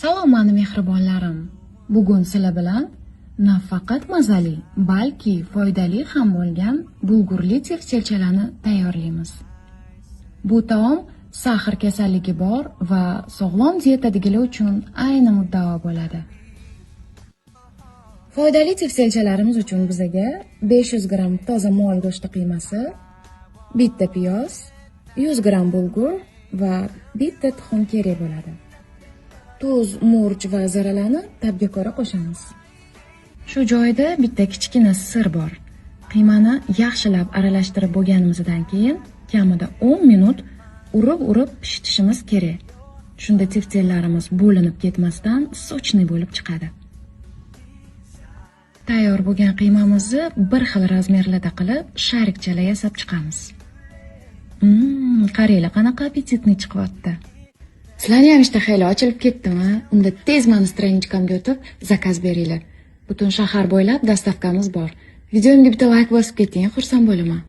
Salom mani mehribonlarim. Bugun sizlar bilan nafaqat mazali, balki foydali ham bo'lgan bulgurli teftelchalarni tayyorlaymiz. Bu taom sahr kasalligi bor va sog'lom diyetadagilar uchun ayni muddao bo'ladi. Foydali teftelchalarimiz uchun bizga 500 gram toza mol go'shti qiymasi, bitta piyoz, 100 gram bulgur va bitta tuxum kerak bo'ladi. Tuz, murch va ziralarni tabga ko'ra qo'shamiz. Shu joyda bitta kichkina sir bor. Qiymani yaxshilab aralashtirib bo'lganimizdan keyin kamida 10 minut urib pishitishimiz kerak. Shunda teftellarimiz bo'linib ketmasdan sochniy bo'lib chiqadi. Tayyor bo'lgan qiymamizni bir xil razmerlarda qilib sharikchalar yasab chiqamiz. Qaranglar, qanaqa appetitni chiqyapti. Sizlarning ham ishtahangiz ochilib ketdimi? Unda tez mani stranичкамga o'tib zakaz beringlar. Butun shahar bo'ylab dastavkamiz bor. Videomga bitta like bosib keting, xursand bo'laman.